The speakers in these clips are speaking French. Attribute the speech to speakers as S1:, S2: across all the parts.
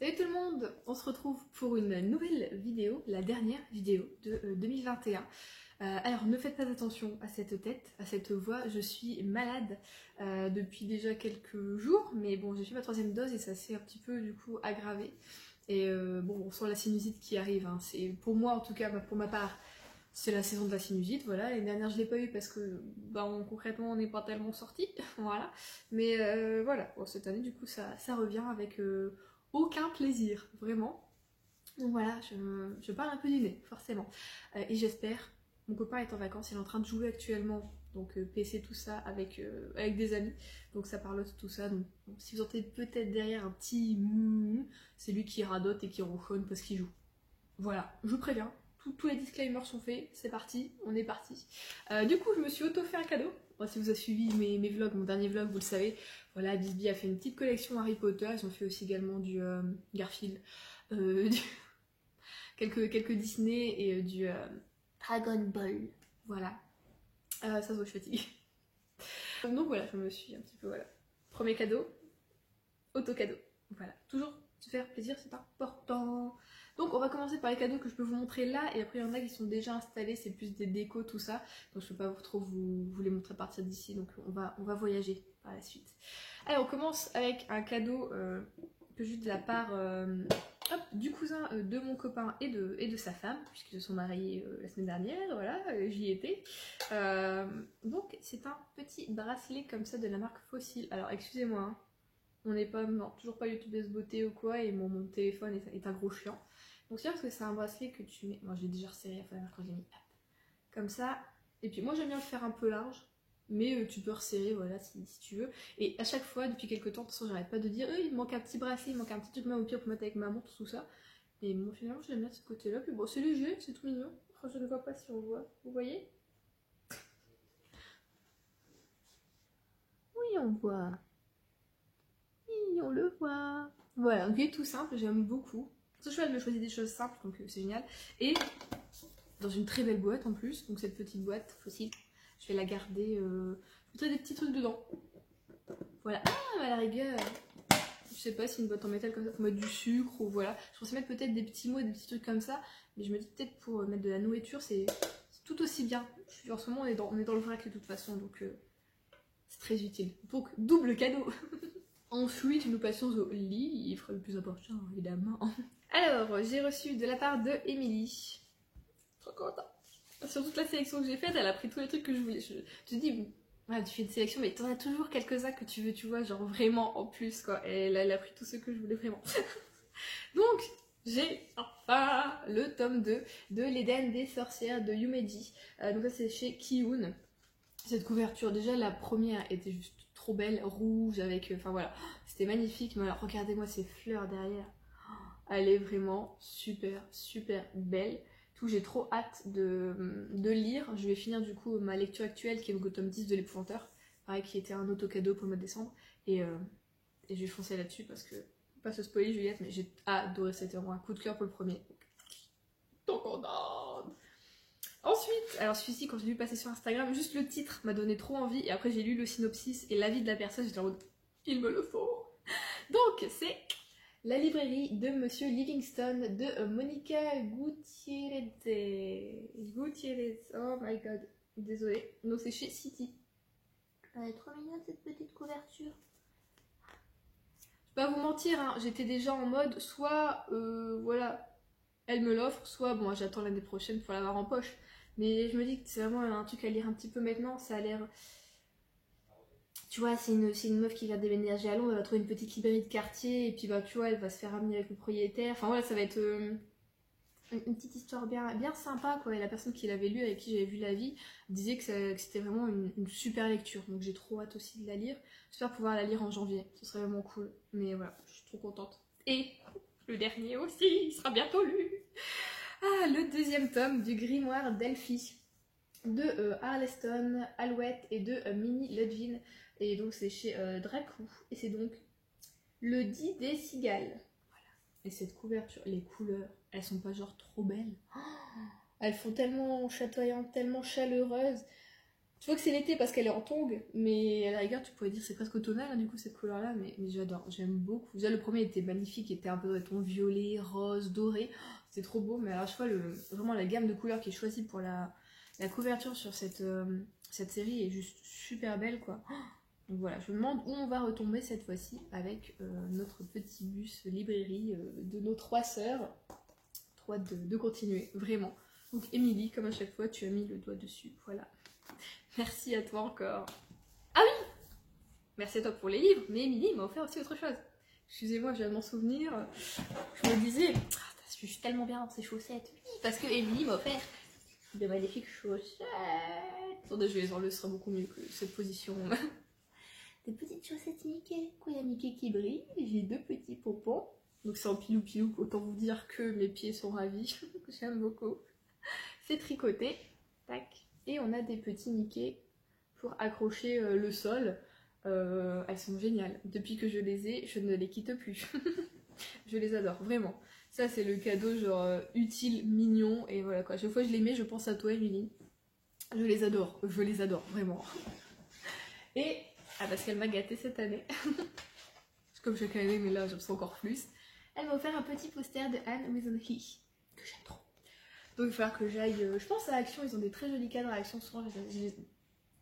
S1: Salut tout le monde, on se retrouve pour une nouvelle vidéo, la dernière vidéo de 2021. Alors ne faites pas attention à cette tête, à cette voix, je suis malade depuis déjà quelques jours, mais bon j'ai fait ma 3e dose et ça s'est un petit peu du coup aggravé. Et bon on sent la sinusite qui arrive, hein. C'est pour moi en tout cas, pour ma part, c'est la saison de la sinusite, voilà. L'année dernière je l'ai pas eu parce que concrètement on n'est pas tellement sorti, voilà. Mais voilà, bon, cette année du coup ça revient avec aucun plaisir, vraiment. Donc voilà, je parle un peu du nez, forcément. Et j'espère, mon copain est en vacances, il est en train de jouer actuellement, donc PC tout ça, avec des amis, donc ça parlote tout ça, donc bon, si vous entendez peut-être derrière un petit c'est lui qui radote et qui ronchonne parce qu'il joue. Voilà, je vous préviens, tous les disclaimers sont faits, c'est parti, on est parti. Du coup, je me suis auto fait un cadeau. Bon, si vous avez suivi mes vlogs, mon dernier vlog, vous le savez. Voilà, Bisbee a fait une petite collection Harry Potter. Ils ont fait aussi également du Garfield, quelques Disney et du Dragon Ball. Voilà. Ça se voit, je suis fatiguée. Donc voilà, je me suis un petit peu, voilà. Premier cadeau, auto-cadeau. Voilà, toujours se faire plaisir, c'est important. Donc on va commencer par les cadeaux que je peux vous montrer là, et après il y en a qui sont déjà installés, c'est plus des décos, tout ça. Donc je peux pas trop vous les montrer à partir d'ici, donc on va voyager par la suite. Allez, on commence avec un cadeau que j'ai eu de la part du cousin de mon copain et de sa femme, puisqu'ils se sont mariés la semaine dernière, voilà, j'y étais. Donc c'est un petit bracelet comme ça de la marque Fossil. Alors excusez-moi, hein. On n'est pas, non, toujours pas YouTubeuse beauté ou quoi, et mon téléphone est un gros chiant. Donc c'est parce que c'est un bracelet que tu mets, moi je l'ai déjà resserré à la quand je l'ai mis, comme ça. Et puis moi j'aime bien le faire un peu large, mais tu peux resserrer, voilà, si tu veux. Et à chaque fois, depuis quelques temps, de toute façon j'arrête pas de dire, il me manque un petit bracelet, il me manque un petit truc, même au pire pour mettre avec ma montre, tout ça. Et moi finalement j'aime bien de ce côté-là, puis bon c'est léger, c'est tout mignon. Enfin, je ne vois pas si on voit, vous voyez? Oui on voit. On le voit. Voilà, donc il est tout simple, j'aime beaucoup. Ce choix, elle me choisit des choses simples, donc c'est génial. Et dans une très belle boîte en plus, donc cette petite boîte Fossil, je vais la garder. Je mettrai des petits trucs dedans. Voilà. Ah, à la rigueur, je sais pas si une boîte en métal comme ça, pour mettre du sucre ou voilà. Je pensais mettre peut-être des petits mots, des petits trucs comme ça, mais je me dis peut-être pour mettre de la nourriture, c'est tout aussi bien. En ce moment, on est dans le vrac de toute façon, donc c'est très utile. Donc, double cadeau. Ensuite, nous passons au livre, le plus important évidemment. Alors, j'ai reçu de la part de Émilie. Trop contente. Sur toute la sélection que j'ai faite, elle a pris tous les trucs que je voulais. Je te dis, voilà, tu fais une sélection, mais t'en as toujours quelques-uns que tu veux, tu vois, genre vraiment en plus, quoi. Et elle a pris tous ceux que je voulais vraiment. Donc, j'ai enfin le tome 2 de l'Éden des sorcières de Yumeji. Donc ça, c'est chez Kiun. Cette couverture, déjà la première était juste trop belle, rouge avec, enfin voilà, c'était magnifique, mais alors regardez-moi ces fleurs derrière, elle est vraiment super super belle. Tout, j'ai trop hâte de lire. Je vais finir du coup ma lecture actuelle qui est au tome 10 de l'Épouvanteur, pareil, qui était un auto-cadeau pour le mois de décembre, et je vais foncer là-dessus parce que, pas se spoiler Juliette, mais j'ai adoré, c'était vraiment un coup de cœur pour le premier. Donc on a... Ensuite, alors celui-ci, quand j'ai vu passer sur Instagram, juste le titre m'a donné trop envie, et après j'ai lu le synopsis et l'avis de la personne, j'étais en mode, il me le faut. Donc c'est La librairie de Monsieur Livingstone de Monica Gutiérrez. Gutiérrez, oh my god, désolée. Donc c'est chez City. Elle est trop mignonne cette petite couverture. Je vais pas vous mentir, hein, j'étais déjà en mode, soit, voilà, elle me l'offre, soit, bon, j'attends l'année prochaine pour l'avoir en poche. Mais je me dis que c'est vraiment un truc à lire un petit peu maintenant, ça a l'air... Tu vois, c'est une meuf qui vient déménager à Londres, elle va trouver une petite librairie de quartier, et puis bah tu vois, elle va se faire amener avec le propriétaire. Enfin voilà, ça va être une petite histoire bien sympa, quoi. Et la personne qui l'avait lu, avec qui j'avais vu la vie, disait que c'était vraiment une super lecture. Donc j'ai trop hâte aussi de la lire. J'espère pouvoir la lire en janvier, ce serait vraiment cool. Mais voilà, je suis trop contente. Et le dernier aussi, il sera bientôt lu. Ah, le 2e tome du grimoire d'Elphie de Arleston, Alouette et de Minnie Ludwin. Et donc c'est chez Dracou. Et c'est donc le 10 des cigales. Voilà. Et cette couverture, les couleurs, elles sont pas genre trop belles. Oh, elles font tellement chatoyantes, tellement chaleureuses. Je vois que c'est l'été parce qu'elle est en tongue, mais à la rigueur tu pourrais dire c'est presque automnal hein, du coup cette couleur là, mais j'adore, j'aime beaucoup. Déjà le premier était magnifique, il était un peu dans les tons violet, rose, doré, c'était trop beau, mais alors je vois vraiment la gamme de couleurs qui est choisie pour la couverture sur cette série est juste super belle quoi. Donc voilà, je me demande où on va retomber cette fois-ci avec notre petit bus librairie de nos 3 sœurs. Trop hâte de continuer, vraiment. Donc Émilie, comme à chaque fois, tu as mis le doigt dessus, voilà. Merci à toi encore. Ah oui, merci à toi pour les livres, mais Émilie m'a offert aussi autre chose. Excusez-moi, je viens de m'en souvenir. Je me disais, je suis tellement bien dans ces chaussettes. Oui, parce que Émilie m'a offert de magnifiques chaussettes. Attendez, je vais les enlever, ce sera beaucoup mieux que cette position. Des petites chaussettes Mickey. Quoi, il y a Mickey qui brille. J'ai 2 petits pompons. Donc c'est en pilou-pilou, autant vous dire que mes pieds sont ravis. J'aime beaucoup. C'est tricoté. Tac. Et on a des petits Mickey pour accrocher le sol. Elles sont géniales. Depuis que je les ai, je ne les quitte plus. Je les adore, vraiment. Ça, c'est le cadeau genre utile, mignon. Et voilà quoi. Chaque fois que je les mets, je pense à toi, Émilie. Je les adore, vraiment. Et, parce qu'elle m'a gâtée cette année. C'est comme chaque année, mais là, j'aime ça encore plus. Elle m'a offert un petit poster de Anne with an He, que j'aime trop. Donc il va falloir que j'aille, je pense à Action, ils ont des très jolis cadres à Action, souvent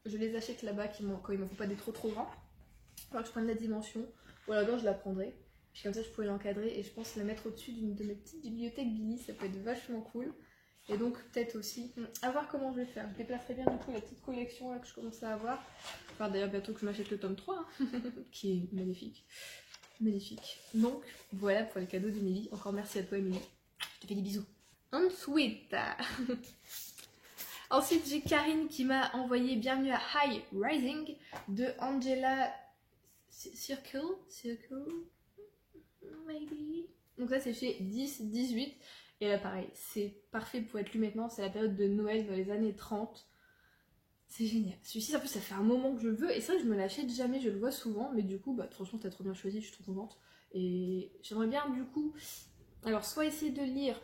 S1: je les achète là-bas quand il m'en faut pas des trop grands. Il va falloir que je prenne la dimension, ou alors je la prendrai, puis comme ça je pourrais l'encadrer et je pense la mettre au-dessus d'une de mes petites bibliothèques Billy, ça peut être vachement cool. Et donc peut-être aussi, à voir comment je vais faire, je déplacerai bien du coup la petite collection là que je commence à avoir. Enfin d'ailleurs bientôt que je m'achète le tome 3, hein, qui est magnifique. Magnifique. Donc voilà pour les cadeaux d'Emilie. Encore merci à toi Emilie. Je te fais des bisous. Ensuite, j'ai Karine qui m'a envoyé Bienvenue à High Rising de Angela Circle, maybe. Donc ça c'est chez 10-18. Et là pareil, c'est parfait pour être lu maintenant. C'est la période de Noël dans les années 30. C'est génial. Celui-ci, en plus, ça fait un moment que je le veux. Et c'est vrai que je me l'achète jamais, je le vois souvent. Mais du coup, bah, franchement, t'as trop bien choisi, je suis trop contente. Et j'aimerais bien, du coup, alors soit essayer de lire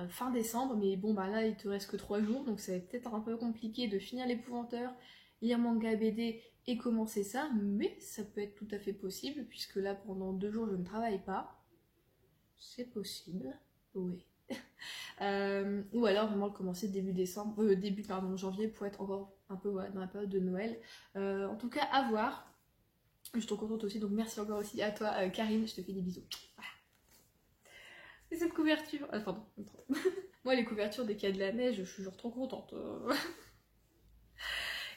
S1: fin décembre. Mais bon, bah là, il te reste que 3 jours. Donc ça va être peut-être un peu compliqué de finir l'épouvanteur, lire manga BD et commencer ça. Mais ça peut être tout à fait possible. Puisque là, pendant 2 jours, je ne travaille pas. C'est possible. Oui. Ou alors vraiment le commencer début janvier pour être encore un peu dans la période de Noël. En tout cas, à voir. Je suis trop contente aussi, donc merci encore aussi à toi, Karine. Je te fais des bisous. Voilà. Et cette couverture. Ah, pardon. Moi, les couvertures dès qu'il y a de la neige, je suis genre trop contente.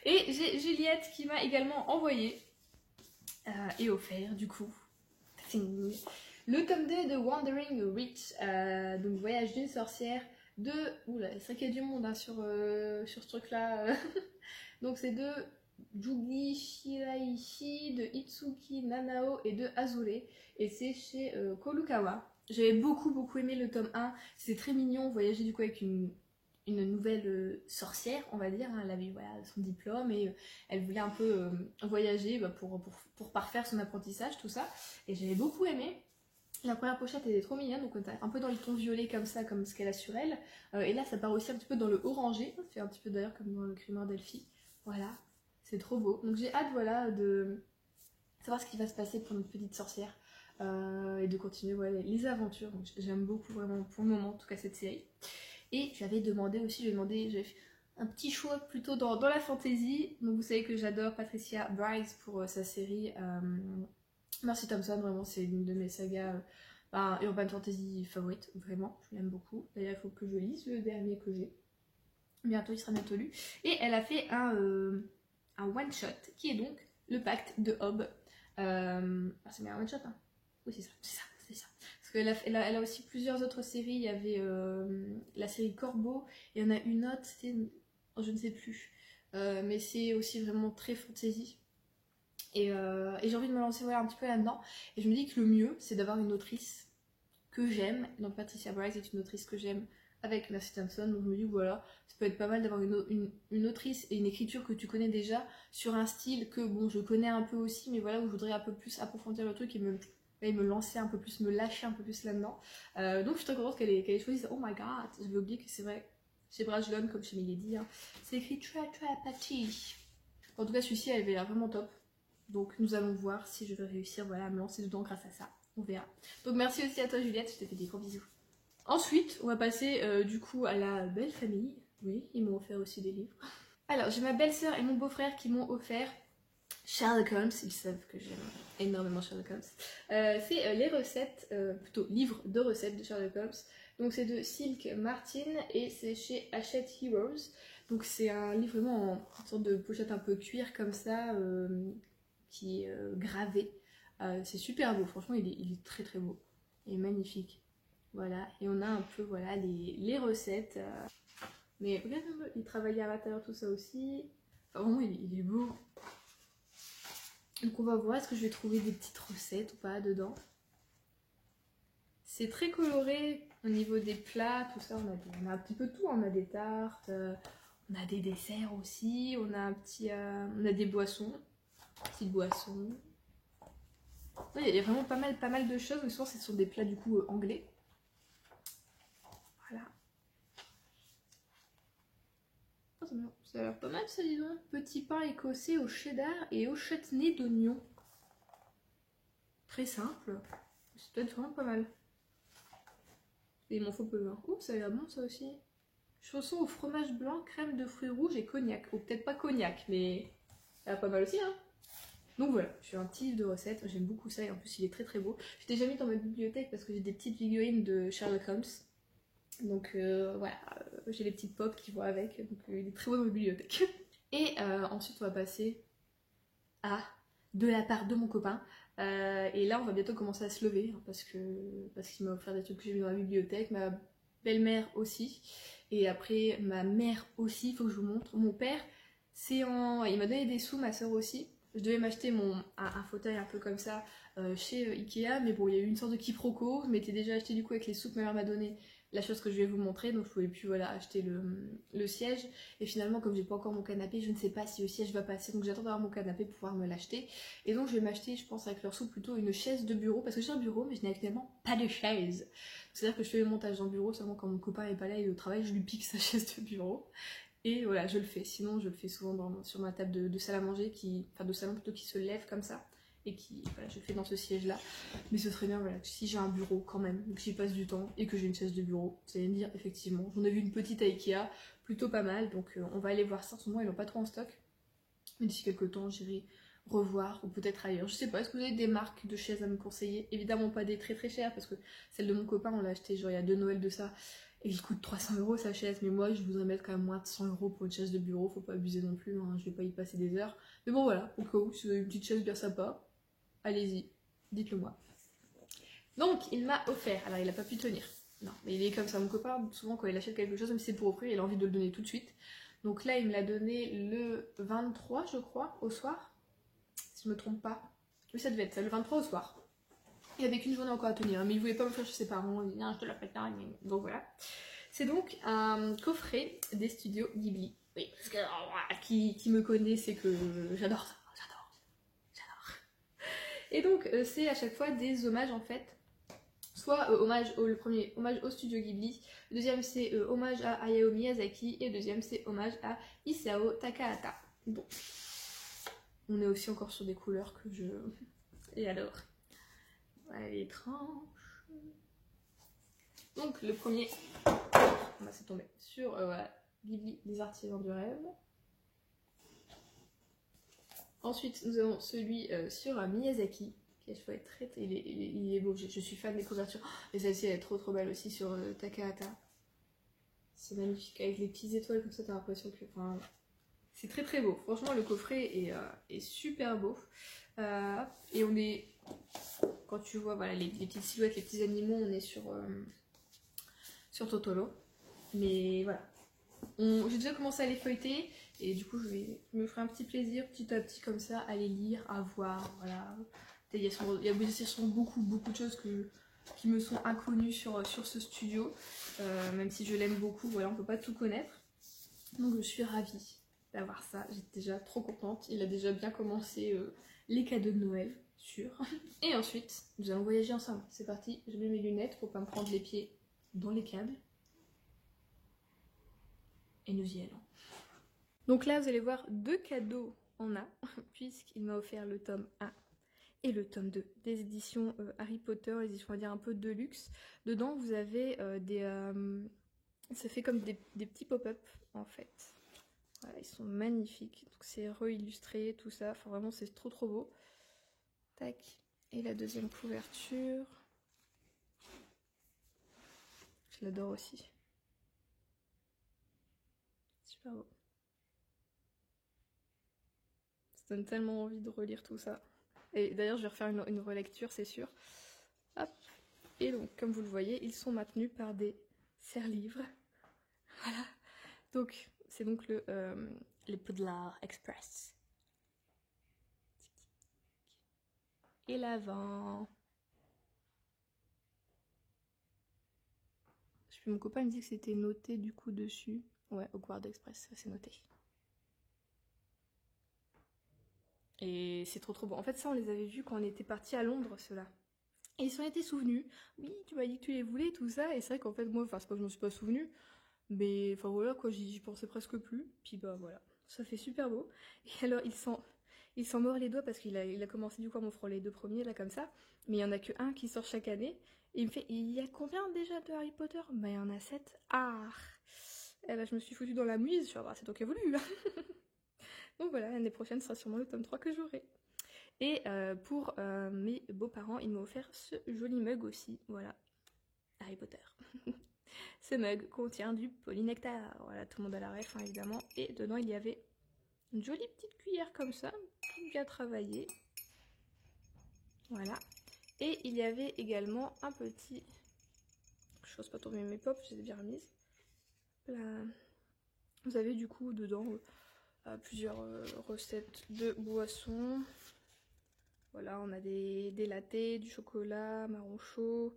S1: Et j'ai Juliette qui m'a également envoyé et offert, du coup, le tome 2 de Wandering Witch, donc Voyage d'une sorcière de... Oula, c'est vrai qu'il y a du monde hein, sur ce truc-là. Donc c'est de Jugi Shiraishi, de Itsuki Nanao et de Azure. Et c'est chez Kolukawa. J'avais beaucoup aimé le tome 1. C'était très mignon, voyager du coup avec une nouvelle sorcière, on va dire. Hein. Elle avait voilà, son diplôme et elle voulait un peu voyager pour parfaire son apprentissage, tout ça. Et j'avais beaucoup aimé. La première pochette elle est trop mignonne, donc on est un peu dans le ton violet comme ça, comme ce qu'elle a sur elle. Et là ça part aussi un petit peu dans le orangé, ça fait un petit peu d'ailleurs comme dans le grimoire d'Elphie. Voilà, c'est trop beau. Donc j'ai hâte voilà, de savoir ce qui va se passer pour notre petite sorcière et de continuer voilà, les aventures. Donc j'aime beaucoup vraiment pour le moment en tout cas cette série. Et j'avais demandé aussi, j'ai fait un petit choix plutôt dans la fantasy. Donc vous savez que j'adore Patricia Bryce pour sa série Mercy Thompson, vraiment c'est une de mes sagas urban fantasy favorites, vraiment, je l'aime beaucoup. D'ailleurs il faut que je lise le dernier que j'ai. Bientôt, il sera bientôt lu. Et elle a fait un one shot qui est donc le pacte de Hob. C'est bien un one shot hein. Oui c'est ça. Parce qu'elle a aussi plusieurs autres séries. Il y avait la série Corbeau et il y en a une autre, c'était je ne sais plus. Mais c'est aussi vraiment très fantasy. Et j'ai envie de me lancer voilà, un petit peu là-dedans. Et je me dis que le mieux, c'est d'avoir une autrice que j'aime. Donc Patricia Bryce est une autrice que j'aime avec Mercy Thompson. Donc je me dis que voilà, ça peut être pas mal d'avoir une autrice et une écriture que tu connais déjà sur un style que bon, je connais un peu aussi, mais voilà, où je voudrais un peu plus approfondir le truc et me lancer un peu plus, me lâcher un peu plus là-dedans. Donc je suis très contente qu'elle ait choisi ça. Oh my god, j'avais oublié que c'est vrai. chez Brajlon comme chez Milady. Hein. C'est écrit très petit. En tout cas, celui-ci, elle avait l'air vraiment top. Donc nous allons voir si je vais réussir voilà, à me lancer dedans grâce à ça. On verra. Donc merci aussi à toi Juliette, je te fais des gros bisous. Ensuite, on va passer du coup à la belle famille. Oui, ils m'ont offert aussi des livres. Alors, j'ai ma belle-sœur et mon beau-frère qui m'ont offert Sherlock Holmes. Ils savent que j'aime énormément Sherlock Holmes. C'est les recettes, plutôt livres de recettes de Sherlock Holmes. Donc c'est de Silk Martin et c'est chez Hachette Heroes. Donc c'est un livre vraiment en sorte de pochette un peu cuir comme ça, qui est gravé. C'est super beau, franchement il est très très beau. Il est magnifique. Voilà, et on a un peu voilà, les recettes. Mais regarde, il travaillait à l'intérieur tout ça aussi. Enfin vraiment il est beau. Donc on va voir, est-ce que je vais trouver des petites recettes ou pas dedans. C'est très coloré au niveau des plats, tout ça, on a un petit peu tout, on a des tartes, on a des desserts aussi, on a on a des boissons, petites boissons. Ouais, il y a vraiment pas mal de choses, mais souvent ce sont des plats du coup anglais. Voilà. Oh, ça a l'air pas mal ça, dis donc. Petit pain écossais au cheddar et au chutney d'oignon. Très simple, c'est peut-être vraiment pas mal. Et il m'en faut peu. Hein. Ouh, ça a l'air bon ça aussi. Chaussons au fromage blanc, crème de fruits rouges et cognac. Ou peut-être pas cognac, mais ça a l'air pas mal aussi. Hein. Donc voilà, je fais un petit livre de recettes. J'aime beaucoup ça et en plus il est très très beau. Je t'ai déjà mis dans ma bibliothèque parce que j'ai des petites figurines de Sherlock Holmes. Donc voilà, j'ai les petites pop qui vont avec. Donc il est très beau dans ma bibliothèque. Et ensuite on va passer à de la part de mon copain. Et là on va bientôt commencer à se lever hein, parce qu'il m'a offert des trucs que j'ai mis dans la bibliothèque, ma belle-mère aussi, et après ma mère aussi, il faut que je vous montre. Mon père, il m'a donné des sous, ma soeur aussi. Je devais m'acheter un fauteuil un peu comme ça chez Ikea, mais bon il y a eu une sorte de quiproquo, je m'étais déjà acheté du coup avec les sous que ma mère m'a donné la chose que je vais vous montrer, donc je pouvais plus voilà, acheter le siège, et finalement comme j'ai pas encore mon canapé, je ne sais pas si le siège va passer, donc j'attends d'avoir mon canapé pour pouvoir me l'acheter, et donc je vais m'acheter, je pense avec leurs sous, plutôt une chaise de bureau, parce que j'ai un bureau mais je n'ai actuellement pas de chaise, c'est à dire que je fais le montage dans le bureau seulement quand mon copain est pas là, il est au travail, je lui pique sa chaise de bureau, et voilà je le fais, sinon je le fais souvent sur ma table de salle à manger, enfin de salon plutôt, qui se lève comme ça, et qui, voilà, je le fais dans ce siège là, mais ce serait bien voilà, si j'ai un bureau quand même, que j'y passe du temps et que j'ai une chaise de bureau, vous allez me dire effectivement, j'en ai vu une petite à Ikea, plutôt pas mal, donc on va aller voir ça, en ce moment ils n'ont pas trop en stock, mais d'ici quelques temps j'irai revoir, ou peut-être ailleurs, je sais pas, est-ce que vous avez des marques de chaises à me conseiller? Évidemment pas des très très chères, parce que celle de mon copain on l'a acheté genre il y a 2 Noëls de ça, et il coûte 300 € sa chaise, mais moi je voudrais mettre quand même moins de 100 € pour une chaise de bureau, faut pas abuser non plus, hein, je vais pas y passer des heures, mais bon voilà, au cas où, si vous avez une petite chaise bien sympa, allez-y, dites-le moi. Donc, il m'a offert, alors il a pas pu tenir. Non, mais il est comme ça, mon copain, souvent quand il achète quelque chose, même si c'est pour offrir, il a envie de le donner tout de suite. Donc là, il me l'a donné le 23, je crois, au soir. Si je me trompe pas. Oui, ça devait être ça, le 23 au soir. Il avait qu'une journée encore à tenir, mais il voulait pas me faire chez ses parents. Il dit, non, je te la fais tard. Donc voilà. C'est donc un coffret des studios Ghibli. Oui, parce que qui me connaît, c'est que j'adore ça. Et donc c'est à chaque fois des hommages en fait, soit le premier hommage au studio Ghibli, le deuxième c'est hommage à Hayao Miyazaki, et le deuxième c'est hommage à Isao Takahata. Bon, on est aussi encore sur des couleurs que je... Et alors, voilà les tranches. Donc le premier, on va se tomber sur voilà, Ghibli, les artisans du rêve. Ensuite nous avons celui sur Miyazaki. Il est beau, je suis fan des couvertures. Et celle-ci elle est trop belle aussi sur Takahata. C'est magnifique, avec les petites étoiles comme ça, t'as l'impression que... Enfin, c'est très beau, franchement le coffret est super beau. Et on est... Quand tu vois voilà, les petites silhouettes, les petits animaux, on est sur Totoro. Mais voilà. J'ai déjà commencé à les feuilleter, et du coup je me ferai un petit plaisir petit à petit comme ça à les lire, à voir, voilà. Il y a beaucoup de choses qui me sont inconnues sur ce studio, même si je l'aime beaucoup, voilà, on peut pas tout connaître. Donc je suis ravie d'avoir ça, j'étais déjà trop contente, il a déjà bien commencé les cadeaux de Noël, sûr. Et ensuite, nous allons voyager ensemble, c'est parti, je mets mes lunettes pour pas me prendre les pieds dans les câbles. Et nous y allons. Donc là, vous allez voir 2 cadeaux en un, puisqu'il m'a offert le tome 1 et le tome 2 des éditions Harry Potter, les éditions on va dire un peu de luxe. Dedans, vous avez ça fait comme des petits pop-up en fait. Voilà, ils sont magnifiques. Donc c'est re-illustré, tout ça. Enfin vraiment, c'est trop trop beau. Tac. Et la deuxième couverture. Je l'adore aussi. Super beau. Ça donne tellement envie de relire tout ça. Et d'ailleurs, je vais refaire une relecture, c'est sûr. Hop. Et donc, comme vous le voyez, ils sont maintenus par des serre-livres. Voilà. Donc, c'est donc les Poudlard Express. Et l'avant. Mon copain me dit que c'était noté du coup dessus. Ouais, Hogwarts Express, ça c'est noté. Et c'est trop trop bon. En fait, ça, on les avait vus quand on était partis à Londres, ceux-là. Et ils s'en étaient souvenus. Oui, tu m'as dit que tu les voulais, tout ça. Et c'est vrai qu'en fait, moi, enfin, c'est pas que je m'en suis pas souvenu. Mais enfin voilà, quoi, j'y pensais presque plus. Puis bah voilà, ça fait super beau. Et alors, il s'en mord les doigts parce qu'il a commencé du coup à m'offrir les 2 premiers, là, comme ça. Mais il y en a que un qui sort chaque année. Et il me fait, il y a combien déjà de Harry Potter? Bah, il y en a 7. Ah! Et là, je me suis foutue dans la mouise. Je suis, ah, bah, c'est toi qui as voulu. Donc voilà, l'année prochaine sera sûrement le tome 3 que j'aurai. Et pour mes beaux-parents, ils m'ont offert ce joli mug aussi. Voilà, Harry Potter. Ce mug contient du polynectar. Voilà, tout le monde a la ref, hein, évidemment. Et dedans, il y avait une jolie petite cuillère comme ça, toute bien travaillée. Voilà. Et il y avait également un petit... Je n'ose pas tomber mes pops, je les ai bien remises. Là. Vous avez du coup dedans plusieurs recettes de boissons. Voilà, on a des lattés, du chocolat, marron chaud,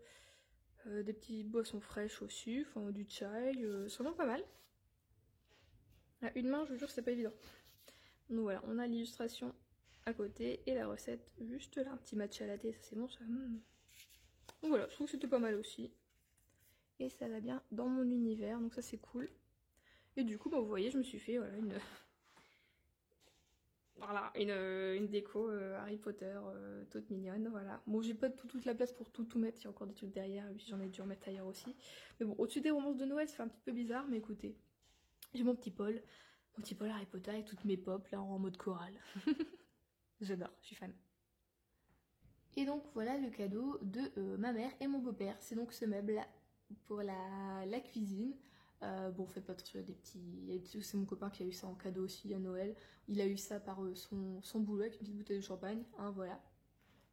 S1: des petites boissons fraîches au sucre, enfin, du chai, c'est vraiment pas mal. À une main, je vous jure, c'est pas évident. Donc voilà, on a l'illustration à côté et la recette juste là. Un petit matcha latte, ça c'est bon ça. Donc voilà, je trouve que c'était pas mal aussi. Et ça va bien dans mon univers, donc ça c'est cool. Et du coup, bah, vous voyez, je me suis fait voilà, une déco Harry Potter toute mignonne, voilà. Bon, j'ai pas toute la place pour tout mettre, il y a encore des trucs derrière, et puis j'en ai dû en mettre ailleurs aussi. Mais bon, au-dessus des romances de Noël, ça fait un petit peu bizarre, mais écoutez, j'ai mon petit Paul Harry Potter avec toutes mes pop là en mode chorale. J'adore, je suis fan. Et donc voilà le cadeau de ma mère et mon beau-père. C'est donc ce meuble là pour la cuisine. Bon, faites pas attention, il y a des petits... C'est mon copain qui a eu ça en cadeau aussi à Noël. Il a eu ça par son boulot avec une petite bouteille de champagne, hein, voilà.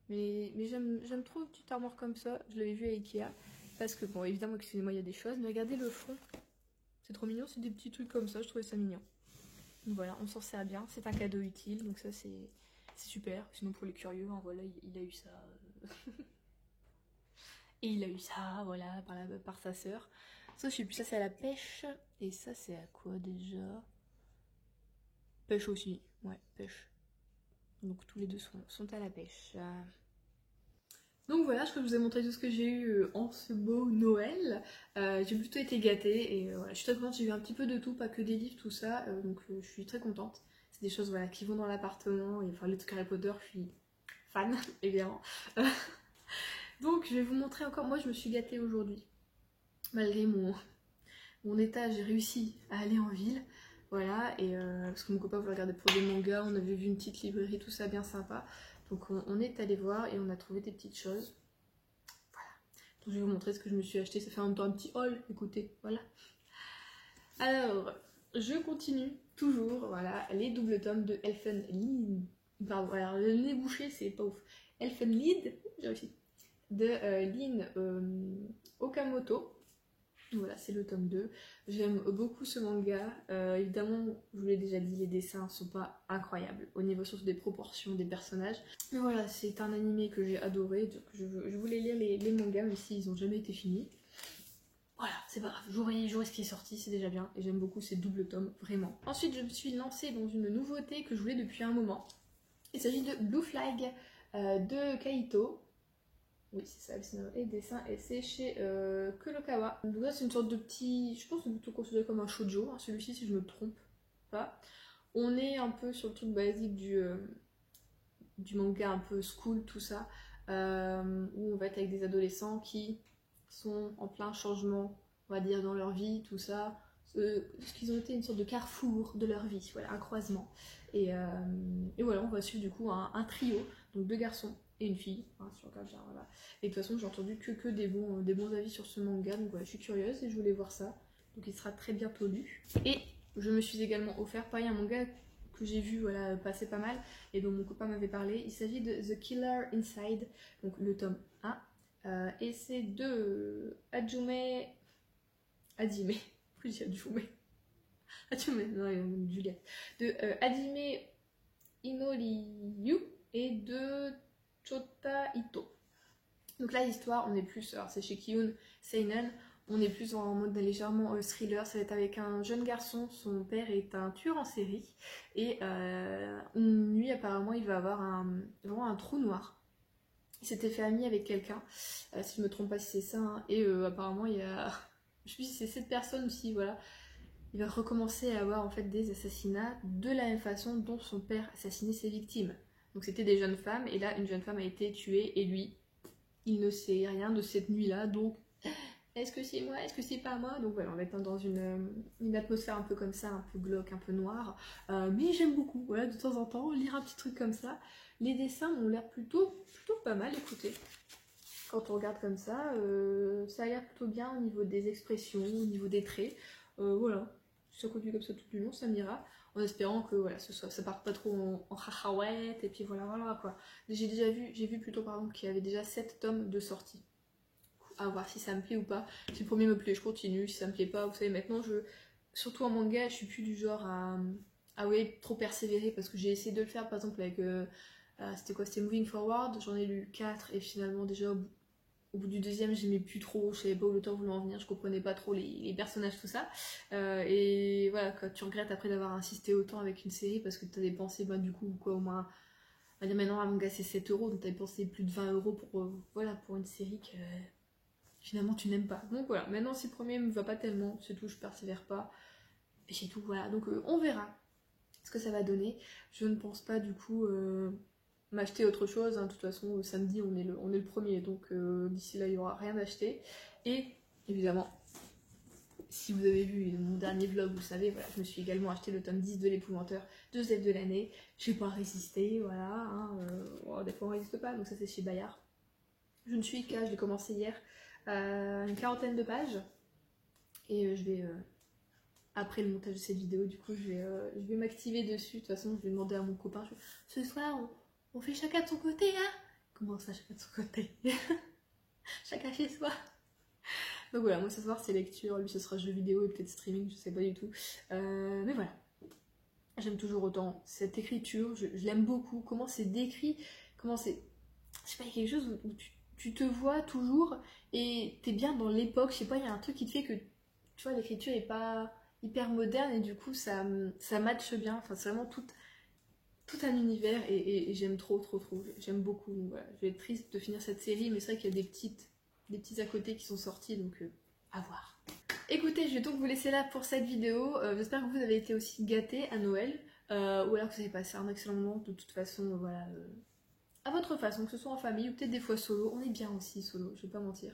S1: Mais j'aime trop une petite armoire comme ça. Je l'avais vu à Ikea. Parce que, bon, évidemment, excusez-moi, il y a des choses. Mais regardez le fond. C'est trop mignon, c'est des petits trucs comme ça. Je trouvais ça mignon. Donc voilà, on s'en sert bien. C'est un cadeau utile, donc ça, c'est super. Sinon, pour les curieux, hein, voilà, il a eu ça. Et il a eu ça, voilà, par sa sœur. Ça, je sais plus, ça c'est à la pêche. Et ça, c'est à quoi déjà? Pêche aussi, ouais, pêche. Donc tous les deux sont à la pêche. Donc voilà, je crois que je vous ai montré tout ce que j'ai eu en ce beau Noël. J'ai plutôt été gâtée et voilà, je suis très contente, j'ai eu un petit peu de tout, pas que des livres, tout ça. Donc je suis très contente. C'est des choses voilà, qui vont dans l'appartement. Et enfin, les trucs Harry Potter, je suis fan, évidemment. Donc je vais vous montrer encore, moi je me suis gâtée aujourd'hui. Malgré mon état, j'ai réussi à aller en ville. Voilà, et parce que mon copain voulait regarder pour des mangas, on avait vu une petite librairie, tout ça bien sympa. Donc on est allé voir et on a trouvé des petites choses. Voilà. Donc je vais vous montrer ce que je me suis acheté. Ça fait en même temps un petit haul, écoutez, voilà. Alors, je continue toujours, voilà, les doubles tomes de Elfen Lied. Pardon, alors le nez bouché, c'est pas ouf. Elfen Lied, j'ai réussi. De Lin Okamoto. Voilà, c'est le tome 2. J'aime beaucoup ce manga. Évidemment, je vous l'ai déjà dit, les dessins sont pas incroyables au niveau surtout des proportions des personnages. Mais voilà, c'est un animé que j'ai adoré. Donc je voulais lire les mangas, même s'ils ont jamais été finis. Voilà, c'est pas grave. J'aurai ce qui est sorti, c'est déjà bien. Et j'aime beaucoup ces doubles tomes, vraiment. Ensuite, je me suis lancée dans une nouveauté que je voulais depuis un moment. Il s'agit de Blue Flag de Kaito. Oui, c'est ça, le scénario et dessin, et c'est chez Kurokawa. Donc là, c'est une sorte de petit, je pense que c'est plutôt considéré comme un shoujo, hein, celui-ci, si je me trompe pas. On est un peu sur le truc basique du manga un peu school, tout ça, où on va être avec des adolescents qui sont en plein changement, on va dire, dans leur vie, tout ça. Parce qu'ils ont été une sorte de carrefour de leur vie, voilà, un croisement. Et voilà, on va suivre du coup un trio, donc 2 garçons et une fille, hein, si on regarde bien, voilà. Et de toute façon, j'ai entendu que des bons avis sur ce manga, donc voilà, je suis curieuse et je voulais voir ça. Donc il sera très bientôt lu. Et je me suis également offert, pareil, un manga que j'ai vu voilà, passer pas mal et dont mon copain m'avait parlé. Il s'agit de The Killer Inside, donc le tome 1. Et c'est de Hajime, plus j'ai Hajime, non, Juliette. De Hajime Inoriyu et de Chota Ito. Donc là, l'histoire, on est plus, alors c'est chez Kiyun Seinen, on est plus en mode légèrement thriller. Ça va être avec un jeune garçon, son père est un tueur en série, et une nuit, apparemment, il va avoir vraiment un trou noir. Il s'était fait ami avec quelqu'un, si je me trompe pas si c'est ça, hein, et apparemment, il y a. Je sais plus si c'est cette personne aussi, voilà. Il va recommencer à avoir en fait des assassinats de la même façon dont son père assassinait ses victimes. Donc c'était des jeunes femmes, et là, une jeune femme a été tuée, et lui, il ne sait rien de cette nuit-là, donc est-ce que c'est moi, est-ce que c'est pas moi? Donc voilà, on va être dans une atmosphère un peu comme ça, un peu glauque, un peu noire, mais j'aime beaucoup, voilà, de temps en temps, lire un petit truc comme ça. Les dessins m'ont l'air plutôt pas mal, écoutez. Quand on regarde comme ça a l'air plutôt bien au niveau des expressions, au niveau des traits, voilà. Si ça continue comme ça tout du long, ça m'ira, en espérant que voilà, ça parte pas trop en cacahuète, et puis voilà quoi. J'ai vu plutôt pardon qu'il y avait déjà 7 tomes de sortie. À voir si ça me plaît ou pas. Si le premier me plaît, je continue. Si ça me plaît pas, vous savez, maintenant, surtout en manga, je suis plus du genre à ouais, trop persévérer, parce que j'ai essayé de le faire, par exemple, avec. C'était quoi? C'était Moving Forward. J'en ai lu 4, et finalement, déjà, au bout du deuxième, j'aimais plus trop. Je savais pas où l'auteur voulait en venir. Je comprenais pas trop les personnages, tout ça. Et voilà, quand tu regrettes après d'avoir insisté autant avec une série, parce que t'as dépensé, bah, du coup, quoi, au moins. On va dire maintenant, un manga, c'est 7 €, donc t'as dépensé plus de 20 € pour une série que finalement tu n'aimes pas. Donc voilà, maintenant si le premier me va pas tellement, c'est tout, je persévère pas, et c'est tout, voilà. Donc on verra ce que ça va donner. Je ne pense pas du coup m'acheter autre chose, hein. De toute façon samedi on est le premier, donc d'ici là il y aura rien d'acheter. Et évidemment, si vous avez vu mon dernier vlog, vous savez, voilà, je me suis également acheté le tome 10 de l'épouvanteur de Zef de l'année. J'ai pas résisté, voilà, hein, des fois on résiste pas, donc ça c'est chez Bayard. Je ne suis qu'à, je l'ai commencé hier, une 40aine de pages, et je vais, après le montage de cette vidéo, du coup je vais m'activer dessus. De toute façon je vais demander à mon copain, ce soir on fait chacun de son côté, hein? Comment ça, chacun de son côté? Chacun chez soi. Donc voilà, moi ce soir c'est lecture, lui ce sera jeu vidéo et peut-être streaming, je sais pas du tout. Mais voilà, j'aime toujours autant cette écriture, je l'aime beaucoup, comment c'est décrit, comment c'est... Je sais pas, il y a quelque chose où tu te vois toujours et t'es bien dans l'époque, je sais pas, il y a un truc qui te fait que, tu vois, l'écriture est pas hyper moderne, et du coup ça matche bien, enfin c'est vraiment tout un univers, et j'aime trop, j'aime beaucoup. Donc voilà, je vais être triste de finir cette série, mais c'est vrai qu'il y a des petits à côté qui sont sortis, donc à voir. Écoutez, je vais donc vous laisser là pour cette vidéo. J'espère que vous avez été aussi gâtés à Noël, ou alors que vous avez passé un excellent moment. De toute façon, voilà, à votre façon, que ce soit en famille ou peut-être des fois solo. On est bien aussi solo, je vais pas mentir.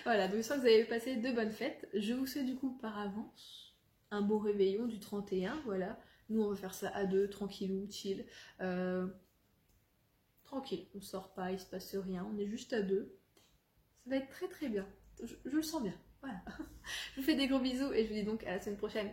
S1: Voilà, donc j'espère que vous avez passé de bonnes fêtes. Je vous souhaite du coup par avance un beau réveillon du 31, voilà. Nous on va faire ça à deux, tranquillou, chill. Tranquille, on sort pas, il se passe rien, on est juste à deux. Ça va être très bien, je le sens bien, voilà. Je vous fais des gros bisous et je vous dis donc à la semaine prochaine.